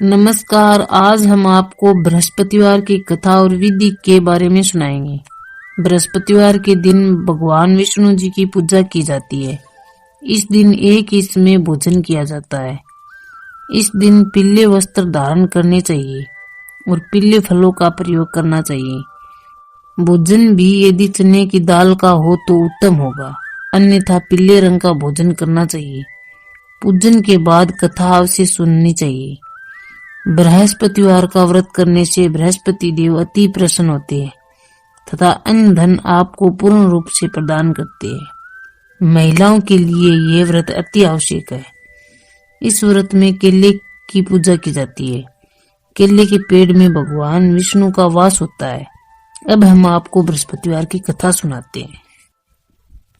नमस्कार। आज हम आपको बृहस्पतिवार की कथा और विधि के बारे में सुनाएंगे। बृहस्पतिवार के दिन भगवान विष्णु जी की पूजा की जाती है। इस दिन एक ही समय भोजन किया जाता है। इस दिन पीले वस्त्र धारण करने चाहिए और पीले फलों का प्रयोग करना चाहिए। भोजन भी यदि चने की दाल का हो तो उत्तम होगा, अन्यथा पीले रंग का भोजन करना चाहिए। पूजन के बाद कथा अवश्य सुननी चाहिए। बृहस्पतिवार का व्रत करने से बृहस्पति देव अति प्रसन्न होते हैं तथा अन्न धन आपको पूर्ण रूप से प्रदान करते हैं। महिलाओं के लिए यह व्रत अति आवश्यक है। इस व्रत में केले की पूजा की जाती है। केले के पेड़ में भगवान विष्णु का वास होता है। अब हम आपको बृहस्पतिवार की कथा सुनाते हैं।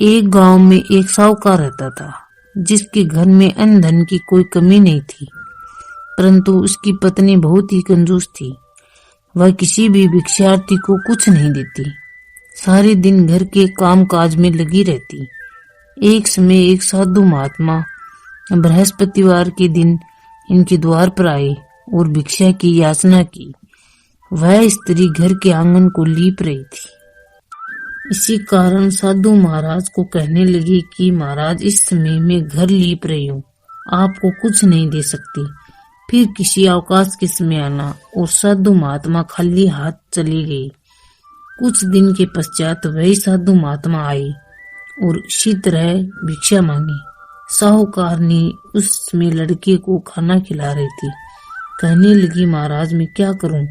एक गांव में एक साहूकार रहता था, जिसके घर में अन्न धन की कोई कमी नहीं थी, परंतु उसकी पत्नी बहुत ही कंजूस थी। वह किसी भी भिक्षार्थी को कुछ नहीं देती, सारे दिन घर के काम काज में लगी रहती। एक समय एक साधु महात्मा बृहस्पतिवार के दिन इनके द्वार पर आए और भिक्षा की याचना की। वह स्त्री घर के आंगन को लीप रही थी। इसी कारण साधु महाराज को कहने लगी कि महाराज, इस समय में घर लीप रही हूँ, आपको कुछ नहीं दे सकती, फिर किसी अवकाश के समय आना। और साधु महात्मा खाली हाथ चली गई। कुछ दिन के पश्चात वही साधु महात्मा आई और इसी तरह भिक्षा मांगी। साहूकार ने उस समय लड़के को खाना खिला रही थी। कहने लगी, महाराज मैं क्या करूं,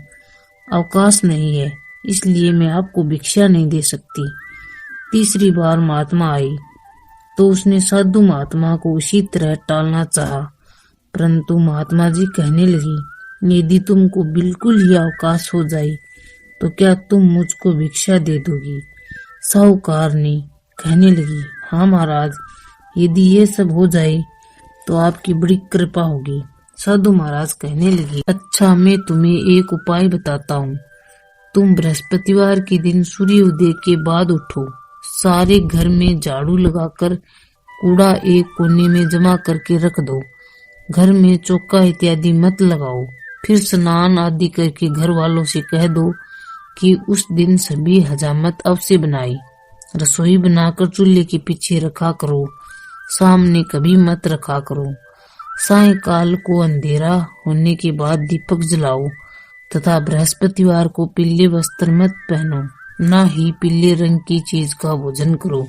अवकाश नहीं है, इसलिए मैं आपको भिक्षा नहीं दे सकती। तीसरी बार महात्मा आई तो उसने साधु महात्मा को उसी तरह टालना चाहा, परंतु महात्मा जी कहने लगी, यदि तुमको बिल्कुल ही अवकाश हो जाए तो क्या तुम मुझको भिक्षा दे दोगी? साहूकार ने कहने लगी, हाँ महाराज, यदि ये सब हो जाए तो आपकी बड़ी कृपा होगी। साधु महाराज कहने लगी, अच्छा मैं तुम्हें एक उपाय बताता हूँ। तुम बृहस्पतिवार के दिन सूर्योदय के बाद उठो, सारे घर में झाड़ू लगाकर कूड़ा एक कोने में जमा करके रख दो। घर में चौका इत्यादि मत लगाओ। फिर स्नान आदि करके घर वालों से कह दो कि उस दिन सभी हजामत अवश्य बनाई। रसोई बनाकर चूल्हे के पीछे रखा करो, सामने कभी मत रखा करो। सायंकाल को अंधेरा होने के बाद दीपक जलाओ तथा बृहस्पतिवार को पीले वस्त्र मत पहनो, न ही पीले रंग की चीज का भोजन करो।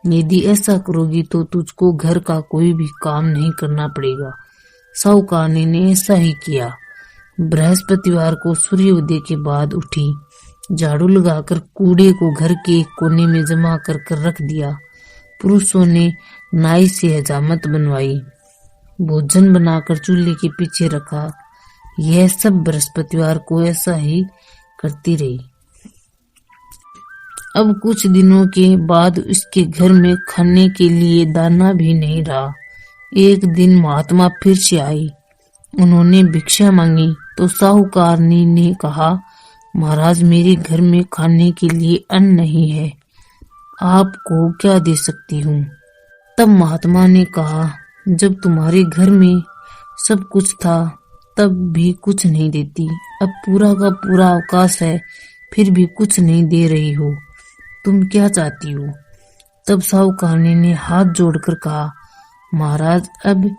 यदि ऐसा करोगी तो तुझको घर का कोई भी काम नहीं करना पड़ेगा। साहूकार ने ऐसा ही किया। बृहस्पतिवार को सूर्योदय के बाद उठी, झाड़ू लगाकर कूड़े को घर के एक कोने में जमा कर रख दिया। पुरुषों ने नाई से हजामत बनवाई, भोजन बनाकर चूल्हे के पीछे रखा। यह सब बृहस्पतिवार को ऐसा ही करती रही। अब कुछ दिनों के बाद उसके घर में खाने के लिए दाना भी नहीं रहा। एक दिन महात्मा फिर से आई। उन्होंने भिक्षा मांगी तो साहूकार ने कहा, महाराज मेरे घर में खाने के लिए अन्न नहीं है, आपको क्या दे सकती हूँ? तब महात्मा ने कहा, जब तुम्हारे घर में सब कुछ था तब भी कुछ नहीं देती, अब पूरा का पूरा अवकाश है फिर भी कुछ नहीं दे रही हो, तुम क्या चाहती हो? तब साहूकार ने हाथ जोड़कर कहा, महाराज अब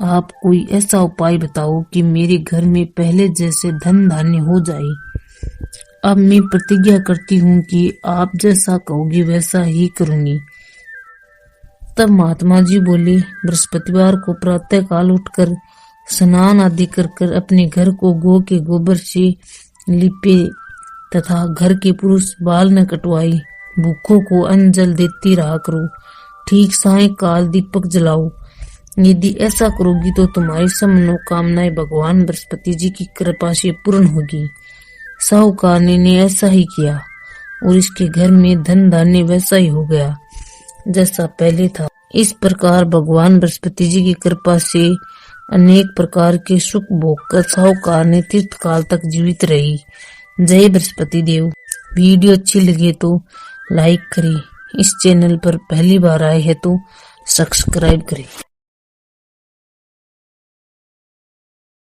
आप कोई ऐसा उपाय बताओ कि मेरे घर में पहले जैसे धन धान्य हो जाए। अब मैं प्रतिज्ञा करती हूँ कि आप जैसा कहोगे वैसा ही करूंगी। तब महात्मा जी बोले, बृहस्पतिवार को प्रातः काल उठकर स्नान आदि कर अपने घर को गौ के गोबर से लिपे तथा घर के पुरुष बाल न कटवाए, भूखों को अन्न जल देती रहा करो। ठीक सायंकाल दीपक जलाओ। यदि ऐसा करोगी तो तुम्हारी सब मनोकामनाएं भगवान बृहस्पति जी की कृपा से पूर्ण होगी। साहूकार ने ऐसा ही किया और इसके घर में धन धान्य वैसा ही हो गया जैसा पहले था। इस प्रकार भगवान बृहस्पति जी की कृपा से अनेक प्रकार के सुख भोग कर साहूकार ने तीर्थ काल तक जीवित रही। जय बृहस्पति देव। वीडियो अच्छी लगे तो लाइक करें। इस चैनल पर पहली बार आए हैं तो सब्सक्राइब करें।